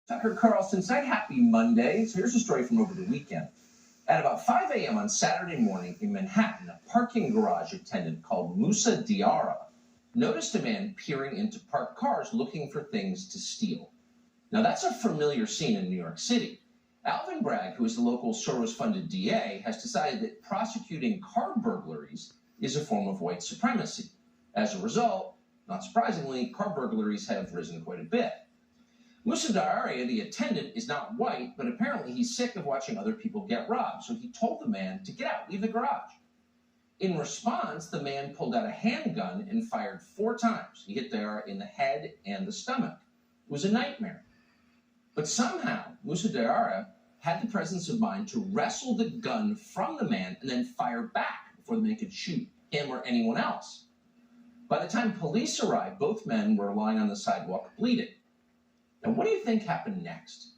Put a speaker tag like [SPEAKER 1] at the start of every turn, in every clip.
[SPEAKER 1] Tucker Carlson tonight. Happy Monday. So here's a story from over the weekend. At about 5 a.m. on Saturday morning in Manhattan, a parking garage attendant called Musa Diarra noticed a man peering into parked cars looking for things to steal. Now that's a familiar scene in New York City. Alvin Bragg, who is the local Soros-funded DA, has decided that prosecuting car burglaries is a form of white supremacy. As a result, not surprisingly, car burglaries have risen quite a bit. Musa Diarra, the attendant, is not white, but apparently he's sick of watching other people get robbed, so he told the man to get out, leave the garage. In response, the man pulled out a handgun and fired 4 times. He hit Diarra in the head and the stomach. It was a nightmare. But somehow, Musa Diarra had the presence of mind to wrestle the gun from the man and then fire back before the man could shoot him or anyone else. By the time police arrived, both men were lying on the sidewalk bleeding. Now, what do you think happened next?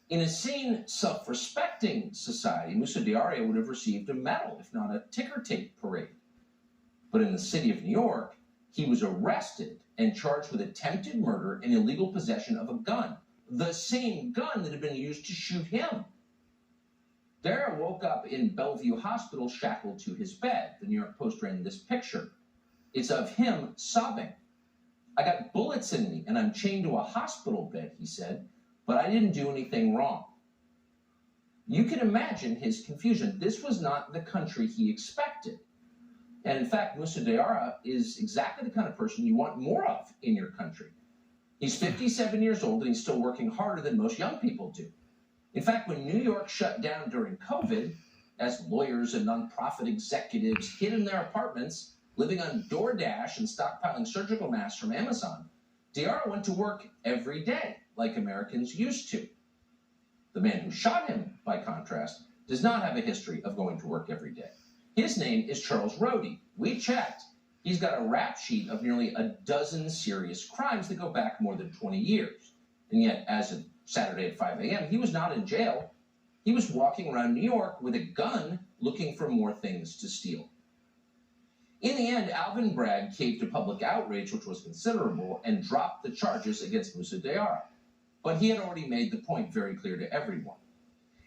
[SPEAKER 1] In a sane, self-respecting society, Musa Diarra would have received a medal, if not a ticker tape parade. But in the city of New York, he was arrested and charged with attempted murder and illegal possession of a gun, the same gun that had been used to shoot him. Diarra woke up in Bellevue Hospital shackled to his bed. The New York Post ran this picture. It's of him sobbing. "I got bullets in me and I'm chained to a hospital bed," he said, "but I didn't do anything wrong." You can imagine his confusion. This was not the country he expected. And in fact, Musa Diarra is exactly the kind of person you want more of in your country. He's 57 years old and he's still working harder than most young people do. In fact, when New York shut down during COVID, as lawyers and nonprofit executives hid in their apartments, living on DoorDash and stockpiling surgical masks from Amazon, Diarra went to work every day, like Americans used to. The man who shot him, by contrast, does not have a history of going to work every day. His name is Charles Rody. We checked. He's got a rap sheet of nearly a dozen serious crimes that go back more than 20 years. And yet, as of Saturday at 5 a.m., he was not in jail. He was walking around New York with a gun looking for more things to steal. In the end, Alvin Bragg caved to public outrage, which was considerable, and dropped the charges against Musa Diarra. But he had already made the point very clear to everyone.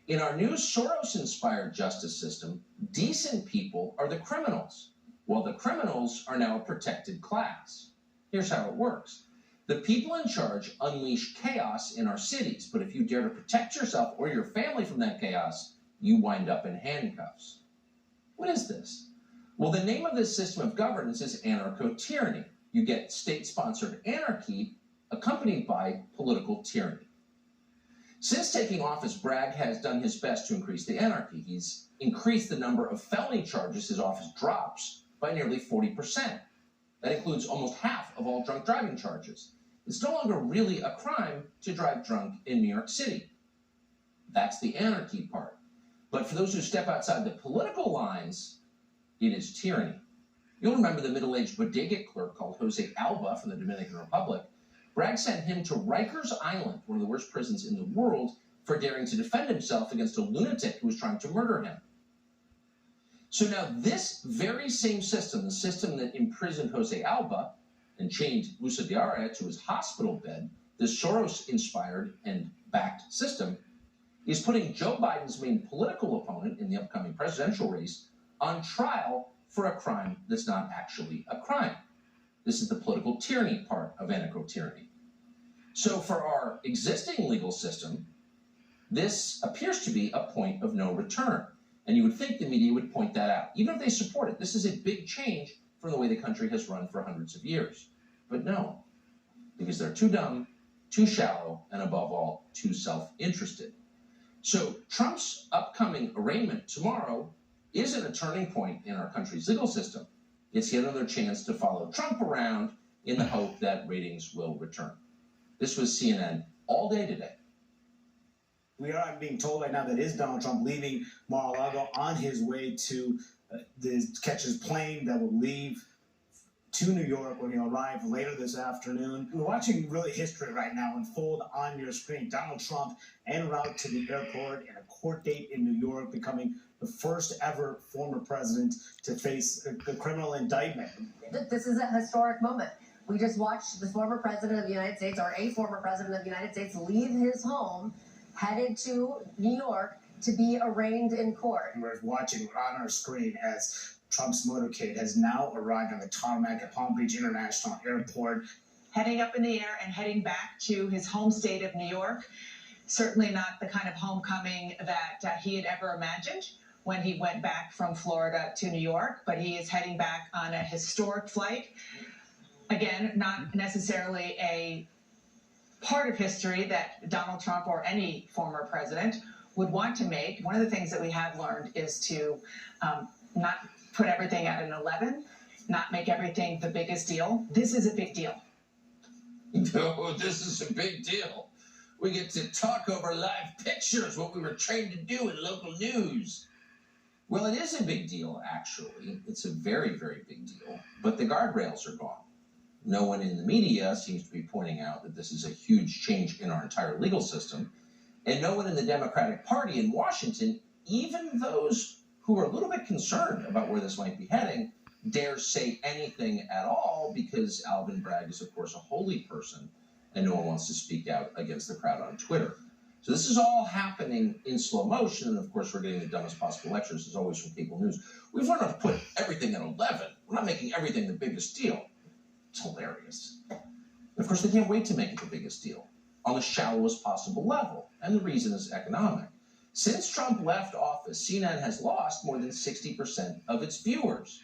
[SPEAKER 1] In our new Soros-inspired justice system, decent people are the criminals, while the criminals are now a protected class. Here's how it works. The people in charge unleash chaos in our cities, but if you dare to protect yourself or your family from that chaos, you wind up in handcuffs. What is this? Well, the name of this system of governance is anarcho-tyranny. You get state-sponsored anarchy accompanied by political tyranny. Since taking office, Bragg has done his best to increase the anarchy. He's increased the number of felony charges his office drops by nearly 40%. That includes almost half of all drunk driving charges. It's no longer really a crime to drive drunk in New York City. That's the anarchy part. But for those who step outside the political lines, it is tyranny. You'll remember the middle-aged bodega clerk called Jose Alba from the Dominican Republic. Bragg sent him to Rikers Island, one of the worst prisons in the world, for daring to defend himself against a lunatic who was trying to murder him. So now this very same system, the system that imprisoned Jose Alba and chained Musa Diarra to his hospital bed, this Soros-inspired and backed system, is putting Joe Biden's main political opponent in the upcoming presidential race on trial for a crime that's not actually a crime. This is the political tyranny part of anarcho-tyranny. So for our existing legal system, this appears to be a point of no return. And you would think the media would point that out. Even if they support it, this is a big change from the way the country has run for hundreds of years. But no, because they're too dumb, too shallow, and above all, too self-interested. So Trump's upcoming arraignment tomorrow isn't a turning point in our country's legal system. It's yet another chance to follow Trump around in the hope that ratings will return. This was CNN all day today.
[SPEAKER 2] We are being told right now that is Donald Trump leaving Mar-a-Lago on his way to catch his plane that will leave to New York when he arrive later this afternoon. We're watching really history right now unfold on your screen. Donald Trump en route to the airport and a court date in New York, becoming the first ever former president to face a criminal indictment.
[SPEAKER 3] This is a historic moment. We just watched the former president of the United States, or a former president of the United States, leave his home, headed to New York to be arraigned in court.
[SPEAKER 2] We're watching on our screen as Trump's motorcade has now arrived on the tarmac at Palm Beach International Airport.
[SPEAKER 4] Heading up in the air and heading back to his home state of New York. Certainly not the kind of homecoming that he had ever imagined when he went back from Florida to New York, but he is heading back on a historic flight. Again, not necessarily a part of history that Donald Trump or any former president would want to make. One of the things that we have learned is to not put everything at an 11, not make everything the biggest deal. This is a big deal.
[SPEAKER 1] No, this is a big deal. We get to talk over live pictures, what we were trained to do in local news. Well, it is a big deal, actually. It's a very, very big deal. But the guardrails are gone. No one in the media seems to be pointing out that this is a huge change in our entire legal system. And no one in the Democratic Party in Washington, even those who are a little bit concerned about where this might be heading, dare say anything at all, because Alvin Bragg is, of course, a holy person, and no one wants to speak out against the crowd on Twitter. So this is all happening in slow motion, and of course we're getting the dumbest possible lectures, as always, from Cable News. We've learned how to put everything at 11. We're not making everything the biggest deal. It's hilarious. And of course, they can't wait to make it the biggest deal, on the shallowest possible level, and the reason is economic. Since Trump left office, CNN has lost more than 60% of its viewers.